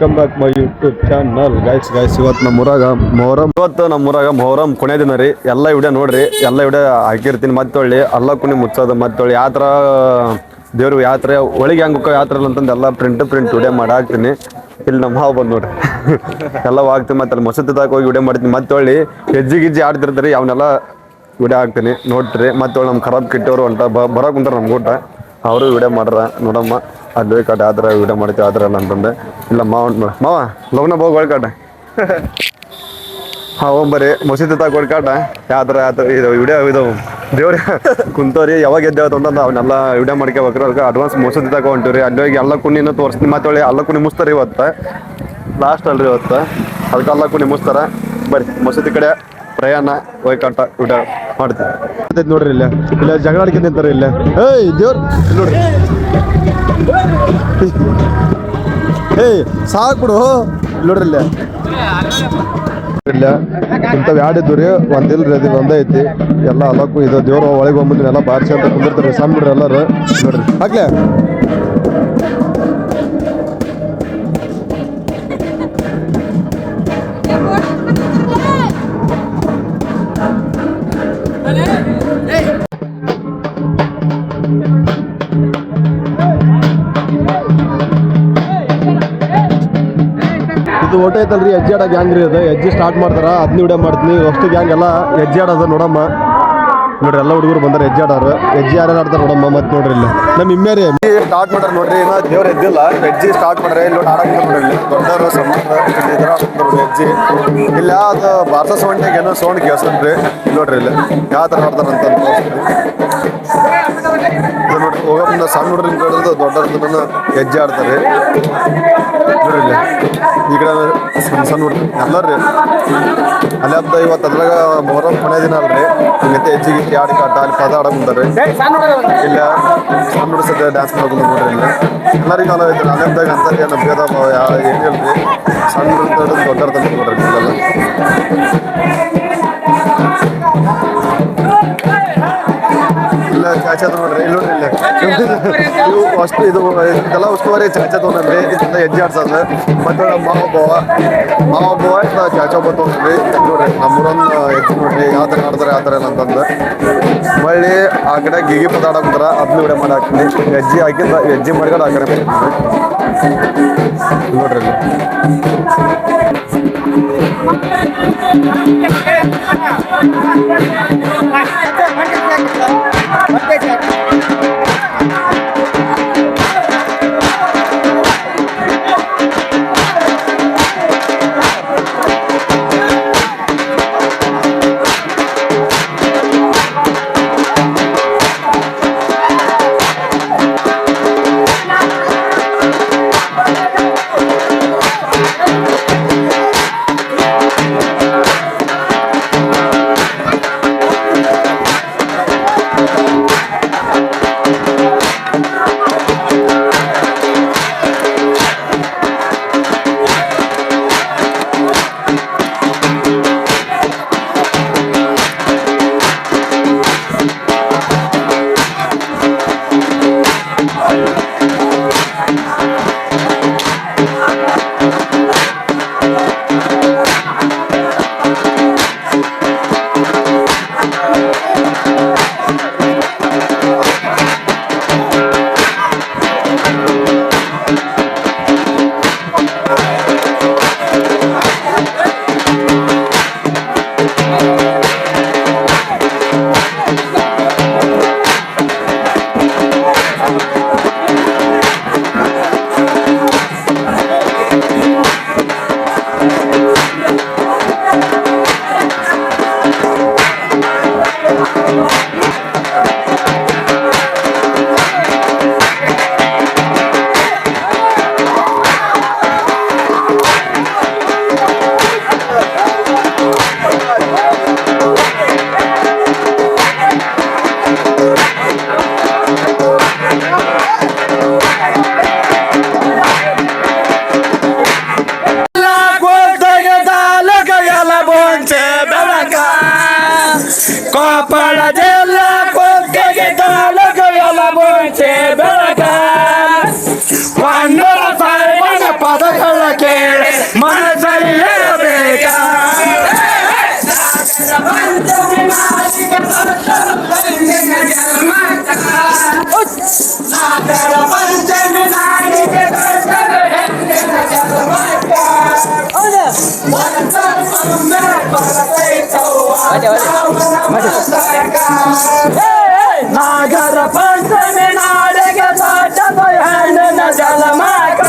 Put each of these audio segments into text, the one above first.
Welcome back my YouTube channel guys ಇವತ್ತು ನಮ್ಮೂರಾಗ ಮೊಹರಂ ಕೊನೆ ದಿನ ರೀ. ಎಲ್ಲ ವಿಡಿಯೋ ನೋಡ್ರಿ, ಎಲ್ಲ ವಿಡಿಯೋ ಹಾಕಿರ್ತೀನಿ. ಮತ್ತೆ ಅಲ್ಲ ಕುಣಿ ಮುಚ್ಚೋದು, ಮತ್ತೆ ಯಾವ ಥರ ದೇವ್ರು ಯಾತ್ರೆ ಒಳಗೆ ಹೆಂಗೆ ಯಾತ್ರೆ ಅಂತಂದು ಎಲ್ಲ ಪ್ರಿಂಟ್ ವಿಡಿಯೋ ಮಾಡಿ ಹಾಕ್ತೀನಿ. ಇಲ್ಲಿ ನಮ್ಮ ಹಾವು ಬಂದು ನೋಡ್ರಿ ಎಲ್ಲ ಹಾಕ್ತೀನಿ. ಮತ್ತೆ ಅಲ್ಲಿ ಮಸೂತಿ ಹೋಗಿ ವಿಡಿಯೋ ಮಾಡ್ತೀನಿ. ಮತ್ತೆ ಹೆಜ್ಜೆ ಆಡ್ತಿರ್ತಾರೆ, ಅವನ್ನೆಲ್ಲ ವಿಡಿಯೋ ಹಾಕ್ತೀನಿ ನೋಡ್ರಿ. ಮತ್ತೆ ನಮ್ಮ ಖರಾಬ್ ಕಿಟ್ಟವ್ರು ಹೊಂಟ ಬರೋಕೆ ಕುಂತಾರೆ ನಮ್ಮ ಊಟ, ಅವರು ವಿಡಿಯೋ ಮಾಡ್ರ ನೋಡಮ್ಮ. ಅಲ್ಲಿ ಕಡೆ ಆದ್ರೆ ವಿಡಿಯೋ ಮಾಡ್ತೀವಿ ಆದ್ರೆ ಎಲ್ಲ ಅಂತಂದೆ. ಇಲ್ಲ ಮಾವ ಲಗ್ನ ಹೋಗಿ ಹೊಳ್ಕಾಟ ಬರೀ ಮಸೀದಿ ಹೊಡ್ಕಾಟ ಯಾವ್ದ್ರ ಇದು ವಿಡಿಯೋ ಇದಾವೆ ದೇವ್ರ ಕುಂತವ್ರಿ ಯಾವಾಗ ಎದ್ದೇವತ್ತು ಅಂತಂದು ಅವನ್ನೆಲ್ಲ ವಿಡಿಯೋ ಮಾಡ್ಕೋಬೇಕ್ರಿ. ಅದಕ್ಕೆ ಅಡ್ವಾನ್ಸ್ ಮಸೂದಿ ಹೊಂಟಿವ್ರಿ. ಅಲ್ಲಿ ಹೋಗಿ ಎಲ್ಲ ಕುಣಿನ ತೋರಿಸ್ತೀನಿ. ಮತ್ತೆ ಎಲ್ಲ ಕುಣಿ ಮುಸ್ತಾರೆ ಇವತ್ತು ಲಾಸ್ಟ್ ಅಲ್ರಿ ಇವತ್ತು. ಅದಕ್ಕೆ ಎಲ್ಲ ಕುಣಿ ಮುಸ್ತಾರ. ಬರ್ರಿ ಮಸೂದಿ ಕಡೆ ಪ್ರಯಾಣ ಹೋಯ್ಕಾಟ ವಿಡಿಯೋ ಮಾಡ್ತೀವಿ ನೋಡ್ರಿ. ಇಲ್ಲ ಜಗಳ ಆಡ್ಕೊಂಡು ನಿಂತಾರೆ ಇಲ್ಲೇ. ಏಯ್ ದೇವ್ರ ನೋಡ್ರಿ, ಏಯ್ ಸಾಕ್ಬಿಡು ನೋಡ್ರಿ. ಇಲ್ಲ ಇಂಥವು ಯಾಡಿದ್ದು ರೀ, ಒಂದಿಲ್ರಿ ಅದು ಒಂದೇ ಐತಿ. ಎಲ್ಲ ಅಲ್ಲಕ್ಕೂ ಇದು ದೇವ್ರು ಒಳಗೆ ಬಂದ್ಬಿಟ್ಟು ಎಲ್ಲ ಬಾರಿಸಿ ಅಂತ ಕುಂದಿರ್ತಾರೆ. ಸಣ್ಣ ಬಿಡ್ರಿ ಎಲ್ಲರೂ ನೋಡ್ರಿ ಹಾಕ್ಲೆ. ಇದು ಓಟ ಐತಲ್ರಿ, ಹೆಜ್ಜೆ ಆಡೋ ಗ್ಯಾಂಗ್ ರೀ. ಅದು ಹೆಜ್ಜೆ ಸ್ಟಾರ್ಟ್ ಮಾಡ್ತಾರ, ಅದನ್ನ ವಿಡಿಯೋ ಮಾಡ್ತೀನಿ. ಅಷ್ಟು ಗ್ಯಾಂಗ್ ಎಲ್ಲ ಹೆಜ್ಜೆ ಆಡೋದು ನೋಡಮ್ಮ. ನೋಡ್ರಿ ಎಲ್ಲ ಹುಡುಗರು ಬಂದಾರೆ ಹೆಜ್ಜೆ ಆಡೋರು. ಹೆಜ್ಜೆ ಯಾರು ಆಡ್ತಾರೆ ನೋಡಮ್ಮ. ಮತ್ತೆ ನೋಡ್ರಿ ಇಲ್ಲಿ ನಮ್ಮ ಇಮ್ಮೇರಿ ಸ್ಟಾರ್ಟ್ ಮಾಡ್ಯಾರ ನೋಡ್ರಿ. ಇನ್ನ ದೇವ್ರ ಎದ್ದಿಲ್ಲ, ಹೆಜ್ಜೆ ಸ್ಟಾರ್ಟ್ ಮಾಡ್ರೆ ಇಲ್ಲಿ ಆಡಕ್ಕೆ ನೋಡ್ರಿ. ದೊಡ್ಡವರು ಹೆಜ್ಜೆ ಇಲ್ಲ ಅದು ಭಾರತ ಸೌಂಡಿಗೆ ಏನೋ ಸೌಂಡ್ ಕೇಳ್ಸನ್ರಿ. ನೋಡ್ರಿ ಇಲ್ಲಿ ಯಾವ ಥರ ಆಡ್ತಾರಂತ ನೋಡ್ರಿ. ಹೋಗೋ ಮುಂದೆ ಸಣ್ಣ ಹುಡ್ರಿ ಕಡೆದು ದೊಡ್ಡವ್ರ ಹೆಜ್ಜೆ ಆಡ್ತಾರೆ ನೋಡ್ರಿ. ಇಲ್ಲಿ ಈ ಕಡೆ ಸಣ್ಣ ಹುಡ್ರಿ ಎಲ್ಲರೂ ಅಲ್ಲಿ ಹಬ್ಬ ಇವತ್ತು. ಅದ್ರಾಗ ಮೊಹರಂ ಕೊನೆ ದಿನ ಅಲ್ರಿ. ಹಿಂಗತ್ತೆ ಹೆಜ್ಜೆಗೆ ಆಡಿ ಕಾಟ ಅಲ್ಲಿ ಪದ ಆಡಕ್ ಮುಂದಾರೆ. ಇಲ್ಲ ಸಣ್ಣ ಹುಡುಗ ಸದ್ಯ ಡ್ಯಾನ್ಸ್ ಮಾಡ್ಕೊಂಡು ನೋಡ್ರಿ. ಇಲ್ಲ ಎಲ್ಲರಿಗೂ ಅಲ್ಲ ಐತೆ ಅಲ್ಲಿ ಹಬ್ಬದಾಗ ಅಂತ ಏನು ಭೇದ ಭಾವ ಏನಿಲ್ರಿ. ಸಣ್ಣ ಹುಡುಗ ದೊಡ್ಡವ್ರ ತಂದು ನೋಡ್ರಿ ಇಲ್ಲೆಲ್ಲ. ಇಲ್ಲ ಚಾಚದ ನೋಡ್ರಿ. ಇಲ್ಲಿ ನೋಡ್ರಿ ಇಲ್ಲ ಇವು ಅಷ್ಟು ಇದೆಲ್ಲ ಉಸ್ತುವಾರಿ ಚಾಚ ತೊಗೊಂಡ್ರಿ. ಇದರಿಂದ ಹೆಜ್ಜೆ ಆಡ್ಸೋದು. ಮತ್ತೆ ಮಾವ ಬೋವ ಚಾಚ ಒಬ್ಬ ತೊಗೊಂಡ್ರಿ. ನೋಡ್ರಿ ನಮ್ಮೂರನ್ನ ಹೆಜ್ಜೆ ನೋಡ್ರಿ ಯಾವ ಥರ ಆಡ್ತಾರೆ ಆ ಥರ ಎಲ್ಲ ಅಂತಂದು. ಮಳ್ಳಿ ಆ ಕಡೆ ಗಿಗಿ ಪದ ಆಡಕ್ತಾರ, ಅದನ್ನ ವಿಡಿಯೋ ಮಾಡಿ ಹಾಕ್ತೀನಿ. ಹೆಜ್ಜೆ ಹಾಕಿದ್ರೆ ಹೆಜ್ಜೆ ಮಾಡ್ಕೊಂಡು ಆ ಕಡೆ ನೋಡ್ರಿ. ಹೇಳಿ ಮನಸ್ಸಲ್ಲಿರಬೇಕ ನಾಗರ ಪಂಚಮಿ ನಾಡಿಗೆ ಸಾಟದ ಹೆಣ್ಣಿನ ಜಲಮಾಕ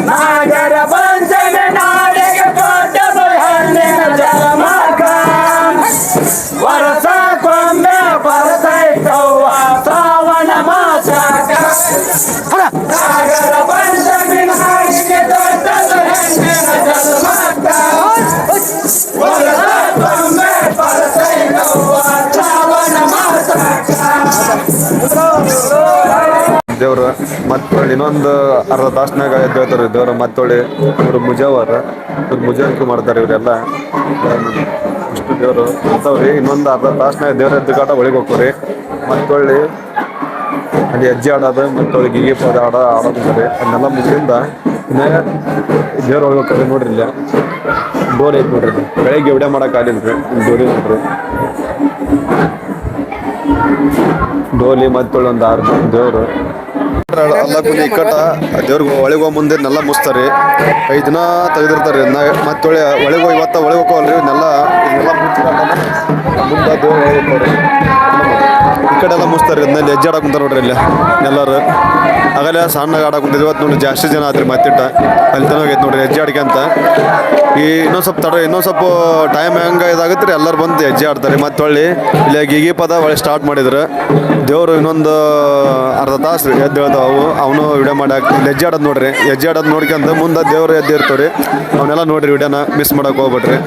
ನಾಗರ ಪಂಚಮಿ ನಾಡಿಗೆ ಸಾಟದ ಹೆಣ್ಣಿನ ಜಲಮಾಕ ವರ್ಷಕ್ಕೊಮ್ಮೆ ಬರ್ತೈತವ್ವ ಶ್ರಾವಣ ಮಾಸಕ ನಾಗರ ಪಂಚಮಿ ನಾಡಿಗೆ ಸಾಟದ ಹೆಣ್ಣಿನ ಜಲಮಾಕ ವರ್ಷಕ್ಕೊಮ್ಮೆ ಬರ್ತೈತವ್ವ ಶ್ರಾವಣ ಮಾಸಕ ದೇವ್ರ ಮತ್ತೊಳ್ಳಿ ಇನ್ನೊಂದು ಅರ್ಧ ತಾಸ್ನಾಗ ಎದ್ದೇಳ್ತಾರೆ ದೇವ್ರ ಮತ್ತೊಳ್ಳಿ ಇವ್ರು ಮುಜಾವರ ಇವ್ರು ಮುಜಾವಿಕೆ ಮಾಡ್ತಾರೆ ಇವರೆಲ್ಲ ಇಷ್ಟು ದೇವರು ಇರ್ತಾವ್ರಿ ಇನ್ನೊಂದು ಅರ್ಧ ತಾಸ್ನಾಗ ದೇವ್ರ ಎದ್ದುಗಾಟ ಒಳಗೆ ಹೋಗ್ತಾರೆ ಮತ್ತೊಳ್ಳಿ ಅಲ್ಲಿ ಹೆಜ್ಜೆ ಆಡೋದು ಮತ್ತೊಳ್ಳಿ ಗಿಗಿ ಪದ ಆಡೋದಿದ್ದಾರೆ ಅದನ್ನೆಲ್ಲ ಮುಗಿದಿಂದ ದೇವ್ರ ಒಳಗೆ ಹೋಗ್ತಾರೆ ನೋಡ್ರಿ ಇಲ್ಲ ಡೋರ್ ಐತೆ ನೋಡ್ರಿ ಬೆಳಗ್ಗೆ ವಿಡಿಯೋ ಮಾಡೋಕ್ಕಾಗಲಿಲ್ರಿ ಡೋರಿ ನೋಡ್ರಿ ಡೋಲಿ ಮತ್ತೊಳ್ಳಿ ಒಂದು 6 ದೇವ್ರು ಅಲ್ಲ ಕುನಿ ಇಕ್ಕಟ್ಟ ದೇವ್ರಿಗೆ ಒಳಗೆ ಹೋಗಿ ಮುಂದೆ ನೆಲ್ಲ ಮುಚ್ತಾರೆ 5 ದಿನ ತೆಗೆದಿರ್ತಾರೆ ಮತ್ತೊಳ್ಳೆ ಒಳಗೆ ಹೋಗಿ ಇವತ್ತ ಒಳಗೆ ಹೋಗೋಲ್ರಿ ಇದನ್ನೆಲ್ಲ ಮುಂದೆ ದೇವ್ರು ಒಳಗೆ ಹೋಗ್ತಾರೆ ಈ ಕಡೆ ಎಲ್ಲ ಮುಚ್ತಾರೆ ಇದನ್ನಲ್ಲಿ ಹೆಜ್ಜೆ ಆಡಕ್ಕೆ ಕುಂತಾರೆ ನೋಡ್ರಿ ಇಲ್ಲಿ ಎಲ್ಲರೂ ಆಗಲೇ ಸಣ್ಣಗೆ ಆಡಕ್ಕೆ ಕುಂತಿದ್ವಿ ಇವತ್ತು ನೋಡಿ ಜಾಸ್ತಿ ಜನ ಆದ್ರಿ ಮತ್ತಿಟ್ಟ ಅಲ್ಲಿ ತನಕ ಹೋಗೈತೆ ನೋಡ್ರಿ ಹೆಜ್ಜೆ ಆಡ್ಕೆ ಅಂತ ಈ ಇನ್ನೊಂದು ಸ್ವಲ್ಪ ತಡ್ರಿ ಇನ್ನೊಂದು ಸ್ವಲ್ಪ ಟೈಮ್ ಹೆಂಗೆ ಇದಾಗುತ್ತೆ ರೀ ಎಲ್ಲರೂ ಬಂದು ಹೆಜ್ಜೆ ಆಡ್ತಾರೆ ಮತ್ತೆ ಹೊಳ್ಳಿ ಇಲ್ಲಿ ಗಿಗಿ ಪದ ಒಳ್ಳೆ ಸ್ಟಾರ್ಟ್ ಮಾಡಿದ್ರು ದೇವರು ಇನ್ನೊಂದು ಅರ್ಧ ತಾಸು ಎದ್ದು ಹೇಳ್ತಾವು ಅವನು ವಿಡಿಯೋ ಮಾಡಿ ಹೆಜ್ಜೆ ಆಡೋದು ನೋಡ್ರಿ ಹೆಜ್ಜೆ ಆಡೋದು ನೋಡ್ಕೊಂತ ಮುಂದೆ ದೇವರು ಎದ್ದು ಇರ್ತಾವ್ರಿ ಅವನ್ನೆಲ್ಲ ನೋಡ್ರಿ ವಿಡಿಯೋನ ಮಿಸ್ ಮಾಡಕ್ಕೆ ಹೋಗ್ಬಿಟ್ರಿ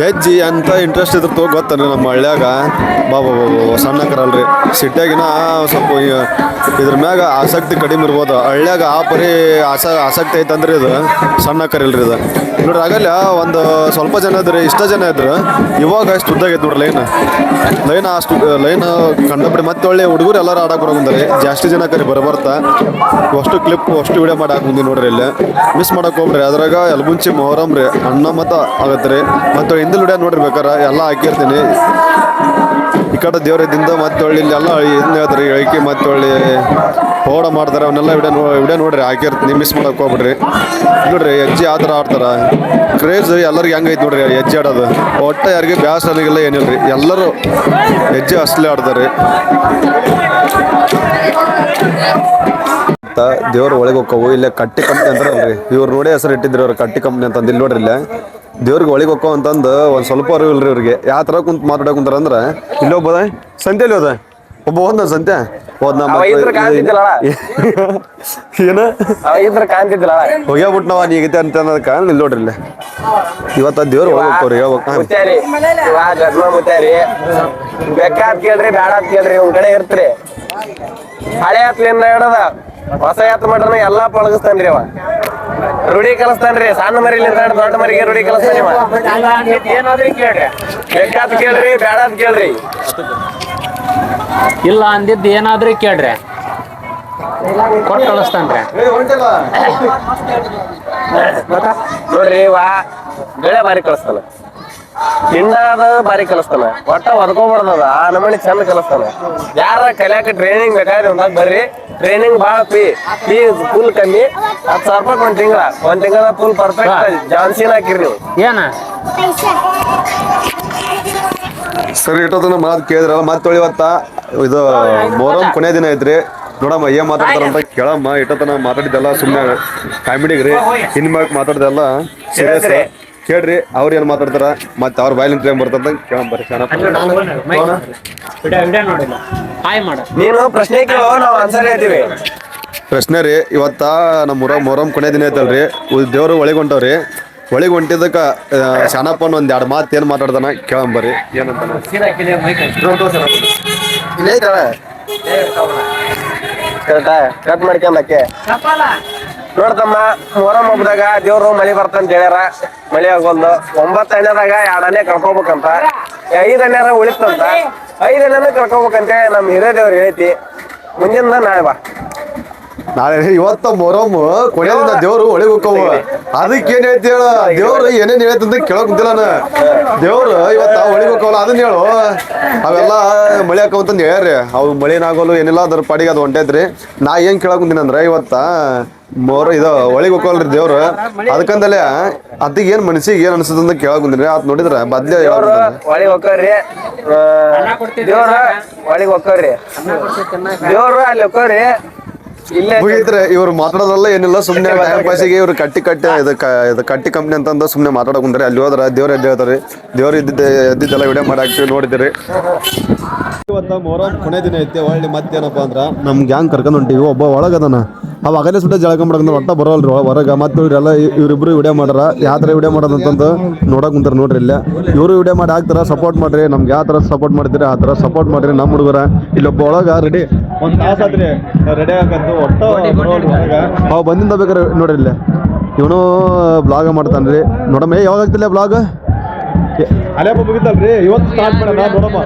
ಹೆಜ್ಜೆ ಅಂತ ಇಂಟ್ರೆಸ್ಟ್ ಇದ್ರತು ಗೊತ್ತನ್ರಿ ನಮ್ಮ ಹಳ್ಳ್ಯಾಗ ಬಾಬಾ ಸಣ್ಣಕರಲ್ರಿ ಸಿಟ್ಯಾಗಿನ ಸ್ವಲ್ಪ ಇದ್ರ ಮ್ಯಾಗ ಆಸಕ್ತಿ ಕಡಿಮೆ ಇರ್ಬೋದು ಹಳ್ಳ್ಯಾಗ ಆ ಪರಿ ಆಸಕ್ತಿ ಐತಂದ್ರೆ ಇದು ಸಣ್ಣಕರಿಲ್ರಿ ಇದು ನೋಡ್ರಿ ಆಗಲ್ಲ ಒಂದು ಸ್ವಲ್ಪ ಜನ ಇದ್ರಿ ಇಷ್ಟ ಜನ ಇದ್ರು ಇವಾಗ ಅಷ್ಟು ಉದ್ದಾಗೈತೆ ನೋಡ್ರಿ ಲೈನ್ ಅಷ್ಟು ಲೈನ್ ಕಂಡಬಿಡಿ ಮತ್ತೆ ಒಳ್ಳೆ ಹುಡುಗರು ಎಲ್ಲರೂ ಆಡಕ್ಕೆ ಬರೋಂದ್ರೆ ಜಾಸ್ತಿ ಜನ ಕರಿ ಬರ್ತಾ ಅಷ್ಟು ಕ್ಲಿಪ್ ಅಷ್ಟು ವಿಡಿಯೋ ಮಾಡಿ ಹಾಕಿ ನೋಡ್ರಿ ಇಲ್ಲಿ ಮಿಸ್ ಮಾಡಕ್ಕೆ ಹೋಗ್ರಿ ಅದ್ರಾಗ ಎಲ್ಗುಂಚಿ ಮೊಹರಂ ರೀ ಅಣ್ಣ ಮತ ಆಗತ್ತೆ ರೀ ಮತ್ತು ಹಿಂದಿಲ್ ವಿಡಿಯೋ ನೋಡ್ರಿ ಬೇಕಾರೆ ಎಲ್ಲ ಹಾಕಿರ್ತೀನಿ ಈ ಕಡೆ ದೇವ್ರದಿಂದ ಮತ್ತೆ ಒಳ್ಳೆ ಇಲ್ಲೆಲ್ಲ ಇದನ್ನ ಹೇಳ್ತಾರೆ ಹೇಳಿಕೆ ಮತ್ತೆ ಒಳ್ಳೆ ಪೌಡ ಮಾಡ್ತಾರೆ ಅವನ್ನೆಲ್ಲ ವಿಡಿಯೋ ನೋಡ್ರಿ ಹಾಕಿರ್ತೀನಿ ಮಿಸ್ ಮಾಡಕ್ಕೆ ಹೋಗ್ಬಿಡ್ರಿ ನೋಡ್ರಿ ಹೆಜ್ಜೆ ಆ ಥರ ಆಡ್ತಾರ ಕ್ರೇಜ್ ಎಲ್ಲರಿಗೆ ಹೆಂಗೈತೆ ನೋಡ್ರಿ ಹೆಜ್ಜೆ ಆಡೋದು ಒಟ್ಟು ಯಾರಿಗೆ ಬ್ಯಾಸರಿಗೆಲ್ಲ ಏನಿಲ್ಲ ರೀ ಎಲ್ಲರೂ ಹೆಜ್ಜೆ ಅಸಲೇ ಆಡ್ತಾರೆ ದೇವ್ರ ಒಳಗೆ ಹೋಕ್ಕವು ಇಲ್ಲೇ ಕಟ್ಟಿ ಕಂಪ್ನಿ ಅಂತಾರಲ್ರಿ ಇವ್ರು ನೋಡಿ ಹೆಸರು ಇಟ್ಟಿದ್ರಿ ಅವ್ರು ಕಟ್ಟಿ ಕಂಪ್ನಿ ಅಂತಂದು ಇಲ್ಲಿ ನೋಡ್ರಿ ಇಲ್ಲೇ ದೇವ್ರಿಗೆ ಒಳಗೆ ಹೋಕ್ಕೋ ಅಂತಂದು ಒಂದು ಸ್ವಲ್ಪ ಅರಿವು ಇಲ್ರಿ ಇವ್ರಿಗೆ ಯಾವ ಥರ ಕುಂತು ಮಾತಾಡೋ ಕುಂತಾರ ಅಂದ್ರೆ ಇಲ್ಲಿ ಒಬ್ಬದ ಸಂತೆಯಲ್ಲಿ ಹೋದ ಒಬ್ಬ ಹೋದ ಸಂತೆ ಹೋದ್ನ ಏನ ಹೋಗ್ಯಾಬಿಟ್ಟು ನಾವ್ ನೀಗೈತೆ ಅಂತ ಅನ್ನೋದಕ್ಕ ಇಲ್ಲಿ ನೋಡ್ರಿ ಇಲ್ಲಿ ಇವತ್ತ ದೇವ್ರ ಒಳಗೆ ಹೋಗ್ತಾವ್ರಿ ಬೇಕಾದ್ ಕೇಳ್ರಿ ಬ್ಯಾಡ ಕೇಳ್ರಿ ಒಂದ್ ಕಡೆ ಇರ್ತ್ರಿ ಹಳೆ ಹತ್ಲಿಂದ ಹೇಳದ ಹೊಸ ಯಾತ್ ಮಾಡ್ರ ಎಲ್ಲಾ ಪಳಗಿಸ್ತಾನ್ರಿ ಅವ ರೂಢಿ ಕಲಿಸ್ತಾನ್ರಿ ಸಣ್ಣ ಮರಿಲಿಂದ ದೊಡ್ಡ ಮರಿಗೆ ರೂಢಿ ಕಲಿಸ್ತಾನ ಏನಾದ್ರಿ ಕೇಳ್ರಿ ಬೇಕಾದ್ ಕೇಳ್ರಿ ಬ್ಯಾಡಾದ್ ಕೇಳ್ರಿ ಇಲ್ಲ ಅಂದಿದ್ದು ಏನಾದ್ರೂ ಕೇಳ್ರಿ ಕೊಟ್ಟು ಕಳಿಸ್ತಾನ್ರಿ ನೋಡ್ರಿ ವಾ ಬೆಳೆ ಬಾರಿ ಕಲಿಸ್ತಾನ ಹಿಂಡಾದ ಬಾರಿ ಕಲಿಸ್ತಾನ ಒಟ್ಟ ಹೊದ್ಕೊಬಾರ್ದದ ಆ ನಮನಿ ಚಂದ ಕಲಿಸ್ತಾನ ಯಾರ ಕಲಿಯಾಕ ಟ್ರೈನಿಂಗ್ ಬೇಕಾದ್ರೆ ಒಂದಾಗ ಬರ್ರಿ ಟ್ರೈನಿಂಗ್ ಭಾಳ ಫೀ ಫುಲ್ ಕಮ್ಮಿ 10,000 ರೂಪಾಯಿ ಒಂದ್ ತಿಂಗಳ ಫುಲ್ ಪರ್ಫೆಕ್ಟ್ ಜಾನ್ಸಿನ್ ಹಾಕಿರಿ ನೀವು ಏನ ಸರಿ ಇಟ್ಟೋದನ್ನ ಮಾತು ಕೇಳಿದ್ರಲ್ಲ ಮತ್ತೆ ಇವತ್ತ ಇದು ಮೊಹರಂ ಕೊನೆ ದಿನ ಐತ್ರಿ ನೋಡಮ್ಮ ಏನ್ ಮಾತಾಡ್ತಾರಂತ ಕೇಳಮ್ಮ ಇಟ್ಟತನ ಮಾತಾಡಿದ್ದೆಲ್ಲ ಸುಮ್ಮನೆ ಕಾಮಿಡಿಗ್ರಿ ಇನ್ಮ್ಯಾಗ ಮಾತಾಡ್ದೆಲ್ಲ ಸೀರಿಯಸ್ ಕೇಳ್ರಿ ಅವ್ರು ಏನ್ ಮಾತಾಡ್ತಾರ ಮತ್ತೆ ಅವ್ರ ಬಾಯ್ಲಿಂದ ಏನ್ ಬರ್ತಂತ ಕೇಳಂಬರ್ರಿ ನೀನು ಪ್ರಶ್ನೆ ಕೇಳೋ ನಾವು ಆನ್ಸರ್ ಹೇಳ್ತೀವಿ ಪ್ರಶ್ನೆ ರೀ ಇವತ್ತ ನಮ್ಮ ಮೊಹರಂ ಕೊನೆ ದಿನ ಐತಲ್ರಿ ದೇವ್ರು ಒಳಗೆ ಹೊಂಟವ್ರಿ ಒಳಗೆ ಹೊಂಟಿದ್ದಕ್ಕ ಶಾನಪ್ಪನ ಒಂದ್ 2 ಮಾತು ಏನ್ ಮಾತಾಡ್ತಾನ ಕೇಳಂಬರ್ರಿ ಏನಂತಾನ ಕಟ್ ಮಾಡ್ಕೊಂಡಕ್ಕೆ ನೋಡ್ತಮ್ಮ ಮೊಹರಂ ಹಬ್ಬದಾಗ ದೇವ್ರು ಮಳಿ ಬರ್ತಂತ ಹೇಳ್ಯಾರ ಮಳಿ ಆಗೋಲ್ದು 9 ಎಣ್ಣೆದಾಗ 2 ಎಣ್ಣೆ ಕಳ್ಕೊಬೇಕಂತ 5 ಎಣ್ಣೆರ ಉಳಿತಂತ 5 ಎಣ್ಣೆನ ಕಳ್ಕೊಬೇಕಂತ ನಮ್ ಹಿರಿಯ ದೇವ್ರು ಹೇಳ್ತಿ ಮುಂದಿನ ನಾಳೆ ಬಾ ನಾಳೆ ಇವತ್ತ ಮೊಹರಂ ಕೊನೆಯದಿಂದ ದೇವ್ರು ಒಳಗೆ ಹೋಕ್ಕವು ಅದಕ್ಕೇನ್ ಹೇಳ್ತಿ ಹೇಳ ದೇವ್ರು ಏನೇನ್ ಹೇಳ್ತಂತ ಕೇಳಕ್ ಕುಂತಿಲ್ಲ ನಾನು ದೇವ್ರು ಇವತ್ತ ಒಳಗೆ ಹೋಕ್ಕವಲ್ಲ ಅದನ್ನ ಹೇಳು ಅವೆಲ್ಲ ಮಳೆ ಹಾಕವಂತಂದು ಹೇಳ್ರಿ ಅವು ಮಳೆನಾಗೋಲು ಏನಿಲ್ಲ ಅದ್ರ ಪಾಡಿಗೆ ಅದು ಹೊಂಟೈತ್ರಿ ನಾ ಏನ್ ಕೇಳಕ್ ಕುಂತೀನಿ ಅಂದ್ರೆ ಇವತ್ತ ಇದು ಒಳಗೆ ಹೋಗಲ್ರಿ ದೇವ್ರು ಅದಕ್ಕಂದಲೇ ಅದಕ್ಕೆ ಏನ್ ಮನಸ್ಸಿಗೆ ಏನ್ ಅನ್ಸುತ್ತ ಅಂತ ಕೇಳಕ್ ಕುಂತೀನಿ ಅದ್ ನೋಡಿದ್ರ ಬದ್ಲೆ ಒಳಗೆ ಹೋಗ್ರಿ ದೇವ್ರ ಒಳಗೆ ಹೋಗ್ರಿ ದೇವ್ರು ಅಲ್ಲಿ ಹೋಗ್ರಿ ಇಲ್ಲೇ ಮುಗಿತ್ರೆ ಇವ್ರು ಮಾತಾಡೋದಲ್ಲ ಏನಿಲ್ಲ ಸುಮ್ನೆ ಟೈಮ್ ಪಾಸಿಗೆ ಇವ್ರು ಕಟ್ಟಿ ಕಟ್ಟಿ ಕಂಪ್ನಿ ಅಂತಂದ ಸುಮ್ನೆ ಮಾತಾಡಕ್ ಕುಂತಾರೆ ಅಲ್ಲಿ ಹೋದ್ರ ದೇವ್ರ ಎದ್ದು ಹೇಳ್ತಾರೆ ದೇವ್ರು ಎದ್ದಿದ್ದೆಲ್ಲ ವಿಡಿಯೋ ಮಾಡಿ ಹಾಕ್ತಿವಿ ನೋಡಿದಿರಿ ಇವತ್ತ ಮೊಹರಂ ಕೊನೆ ದಿನ ಐತಿ ಒಳ್ಳೆ ಮತ್ತೇನಪ್ಪ ಅಂದ್ರ ನಮ್ ಗ್ಯಾಂಗ್ ಕರ್ಕೊಂಡ್ ಹೊಂಟಿವಿ ಒಬ್ಬ ಒಳಗದನ ಅವ ಅಗಲೇ ಸುಟ್ಟ ಜಳಕೊಂಬಿಡಕ ಒಟ್ಟ ಬರೋಲ್ರಿ ಹೊರಗ ಮತ್ತೆ ಇವ್ರೆಲ್ಲ ಇವ್ರಿಬ್ರು ವಿಡಿಯೋ ಮಾಡ್ಯಾರ ಯಾವ ತರ ವಿಡಿಯೋ ಮಾಡೋದಂತಂದು ನೋಡಕ್ ಕುಂತಾರ ನೋಡ್ರಿ ಇಲ್ಲ ಇವರು ವಿಡಿಯೋ ಮಾಡಿ ಹಾಕ್ತಾರ ಸಪೋರ್ಟ್ ಮಾಡ್ರಿ ನಮ್ಗೆ ಯಾವ ತರ ಸಪೋರ್ಟ್ ಮಾಡ್ತೀರಿ ಆ ತರ ಸಪೋರ್ಟ್ ಮಾಡ್ರಿ ನಮ್ಮ ಹುಡುಗರ ಇಲ್ಲೊಬ್ಬ ಒಳಗ ರೆಡಿ ಒಂದ್ ತಾಸ ಆದ್ರಿ ರೆಡಿ ಆಗಂತ ಒಟ್ಟ ಅವ ಬಂದಿಂದ ಬೇಕಾರೆ ನೋಡ್ರಿ ಇಲ್ಲ ಇವನು ಬ್ಲಾಗ್ ಮಾಡ್ತಾನ್ರಿ ನೋಡಮ್ಮ ಯಾವಾಗ ಆಗ್ತಿಲ್ಲ ಬ್ಲಾಗ್ ಅಲೆ ಮುಗಿತಲ್ರಿ ಇವತ್ತು ಸ್ಟಾರ್ಟ್ ಮಾಡೋಣ ನೋಡಮ್ಮ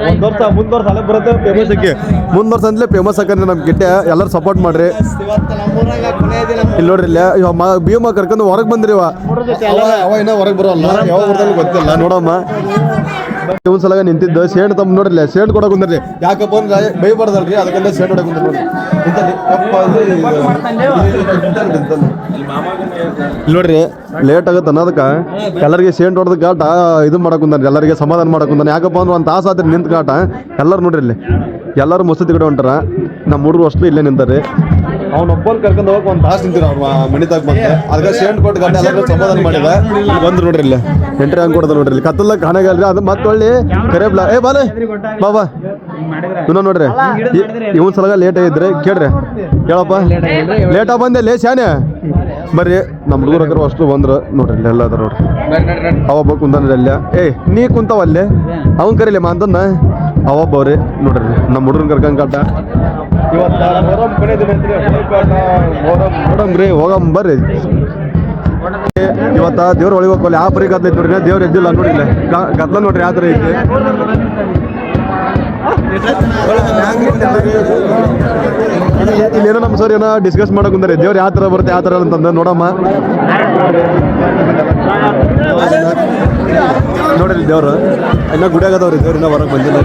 ಮುಂದ್ ವರ್ಷ ಅಲೆ ಬರುತ್ತೆ ಫೇಮಸ್ ಆಗಿ ಮುಂದ್ ವರ್ಷ ಅಂತಲೇ ಫೇಮಸ್ ಆಕಂದ್ರೆ ನಮ್ ಗಿಟ್ಟೆ ಎಲ್ಲರೂ ಸಪೋರ್ಟ್ ಮಾಡ್ರಿ ಇಲ್ಲಿ ನೋಡ್ರಿ ಇಲ್ಲ ಭೀಮ ಕರ್ಕೊಂಡು ಹೊರಗೆ ಬಂದ್ರಿ ಅವ ಇನ್ನ ಹೊರಗೆ ಬರೋಲ್ಲ ಯಾವ ಬರ್ದಲ್ಲಿ ಗೊತ್ತಿಲ್ಲ ನೋಡಮ್ಮ ಒಂದ್ ಸಲ ನಿಂತಿದ್ದು ಸೇಣ್ ತಮ್ಮ ನೋಡ್ರಿ ಸೇಣ್ ಕೊಡಕ್ ಕುಂದ್ರಿ ಯಾಕಪ್ಪ ಅಂದ್ರೆ ಬೈಬಾರ್ದಲ್ರಿ ಅದಕ್ಕೆಲ್ಲ ಸೇಣ್ ಹೊಡಕ್ ಕುಂದ್ರಿ ನೋಡ್ರಿ ಲೇಟ್ ಆಗತ್ತೆ ಅನ್ನೋದಕ್ಕ ಎಲ್ಲರಿಗೆ ಸೇಂಟ್ ಹೊಡೆದ ಕಾಟ ಇದು ಮಾಡಕ್ ಕುಂತಾನೆ ಎಲ್ಲರಿಗೆ ಸಮಾಧಾನ ಮಾಡಕ್ ಕುಂತಾನೆ ಯಾಕಪ್ಪ ಅಂದ್ರೆ ಒಂದ್ ತಾಸ ಆದ್ರೆ ನಿಂತ ಕಾಟ ಎಲ್ಲರೂ ನೋಡ್ರಿ ಇಲ್ಲಿ ಎಲ್ಲರೂ ಮಸೂತಿ ಕಡೆ ಹೊಂಟಾರ ನಮ್ಮ ಹುಡುಗರು ಅಷ್ಟು ಇಲ್ಲೇ ನಿಂತಾರೆ ಅವ್ನೊಬ್ಬನ್ ಕರ್ಕೊಂಡು ಹೋಗಕ್ ಒಂದ್ ತಾಸ ನಿಂತಿರ ಅವ್ರ ಮಣಿತಾಗ ಬಂದೆ ಅದಕ್ಕೆ ಸೇಂಟ್ ಕೊಟ್ಟು ಗಂಟೆ ಎಲ್ಲರೂ ಸಮಾಧಾನ ಮಾಡಿದ ಬಂದ್ರು ನೋಡ್ರಿ ಇಲ್ಲಿ ಎಂಟ್ರಿ ಹಂಗ್ ಕೊಡ್ದ ನೋಡ್ರಿ ಇಲ್ಲಿ ಕತ್ತಲ್ಲ ಕಾಣಗಲ್ರಿ ಅದು ಮತ್ತೆ ಒಳ್ಳೆ ಕರೇಬ್ಲ ಏ ಬಾಲೆ ಬಾಬಾ ಇನ್ನ ನೋಡ್ರಿ ಇವನ್ ಸಲಗ ಲೇಟ್ ಆಗಿದ್ರಿ ಕೇಳ್ರಿ ಹೇಳಪ್ಪ ಲೇಟ ಬಂದೆ ಲೇ ಶಾನೆ ಬರ್ರಿ ನಮ್ಮ ಹುಡುಗರು ಅಷ್ಟು ಬಂದ್ರು ನೋಡ್ರಿ ಎಲ್ಲ ಅದ ನೋಡ್ರಿ ಅವೊಬ್ಬ ಕುಂತಾನ ಅಲ್ಲ ನೀ ಕುಂತಾವಲ್ಲೇ ಅವನ್ ಕರೀಲಿ ಅಂತಂದ ಅವೊಬ್ಬವ್ರಿ ನೋಡ್ರಿ ನಮ್ಮ ಹುಡುಗರು ಕರ್ಕೊಂಡ್ ಕಾಟ ನೋಡಮ್ರಿ ಹೋಗಮ್ ಬರ್ರಿ ಇವತ್ತ ದೇವ್ರ ಒಳಗೆ ಹೋಗಲ್ಲ ಯಾವ ಪರಿ ಗದ್ಲ ಐತಿ ನೋಡ್ರಿ ದೇವ್ರ ಎದ್ದಿಲ್ಲ ನೋಡಿಲ್ಲ ಗದ್ಲ ನೋಡ್ರಿ ಯಾವ ತರ ಐತಿ ಇಲ್ಲೇನೋ ನಮ್ಮ ಸರ್ ಏನೋ ಡಿಸ್ಕಸ್ ಮಾಡಕ್ ಕುಂತಾರೆ ದೇವ್ರು ಯಾವ ತರ ಬರುತ್ತೆ ಯಾವ ತರ ಅಂತಂದ ನೋಡಮ್ಮ ನೋಡ್ರಿ ದೇವ್ರು ಇನ್ನ ಗುಡಿ ಆಗದವ್ರಿ ದೇವ್ರ ಇನ್ನ ಹೊರಗೆ ಬಂದಿಲ್ಲ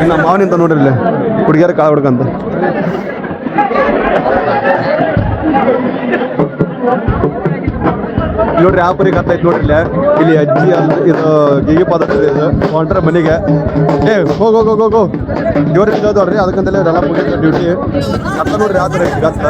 ನಮ್ಮ ಮಾವನಿಂತ ನೋಡ್ರಿ ಇಲ್ಲಿ ಹುಡುಗಿಯರ ಕಾಳು ಹುಡ್ಕಂತ ನೋಡ್ರಿ ಯಾವ ಪರಿ ಗತ್ತೈತಿ ನೋಡ್ರಿ ಇಲ್ಲಿ ಅಜ್ಜಿ ಇದು ಗೀಗಿ ಪದ್ಧತಿ ಇದು ಹೊಂಟ್ರೆ ಮನೆಗೆ ಹೋಗೋ ದೇವ್ರ ನೋಡ್ರಿ ಅದಕ್ಕಂತಲೇ ಎಲ್ಲ ಮುಗಿದ ಡ್ಯೂಟಿ ಅತ್ತ ನೋಡ್ರಿ ಯಾವ ತರ ಐತಿ ಗತ್ತ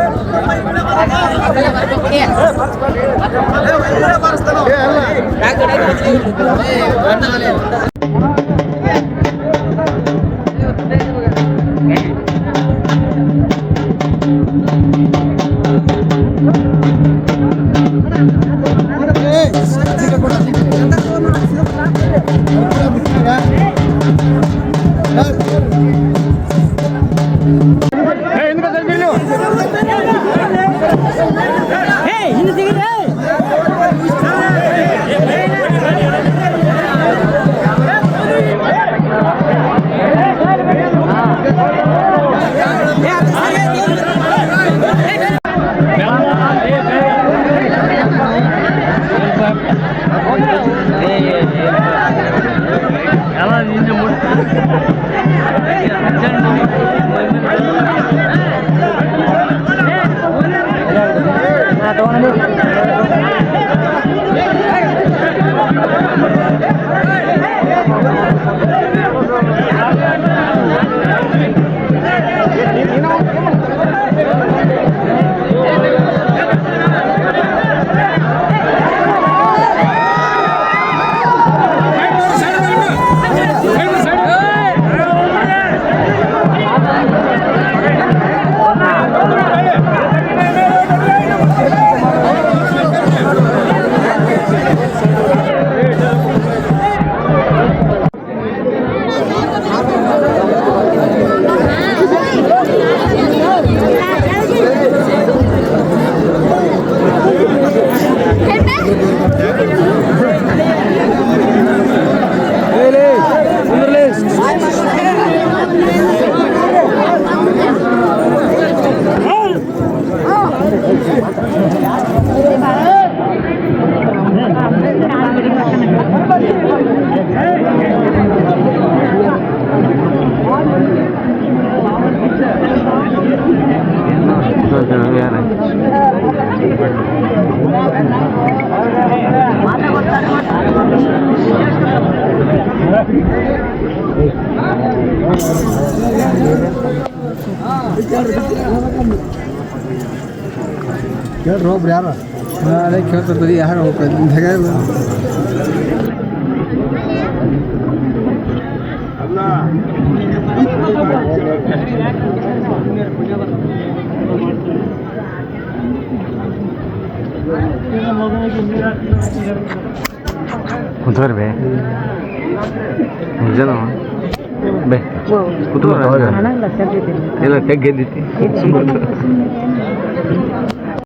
ಕೇಳ್ರಿ ಒಬ್ರು ಯಾರು ಅದೇ ಕೇಳ್ತದೆ ಯಾರು ಕುಂತ್ರಿ ಬೇ ಜನ ಬೇ ಕುತ್ಕೋ ಇಲ್ಲ ತೆಗ್ಗೆದ್ದೈತಿ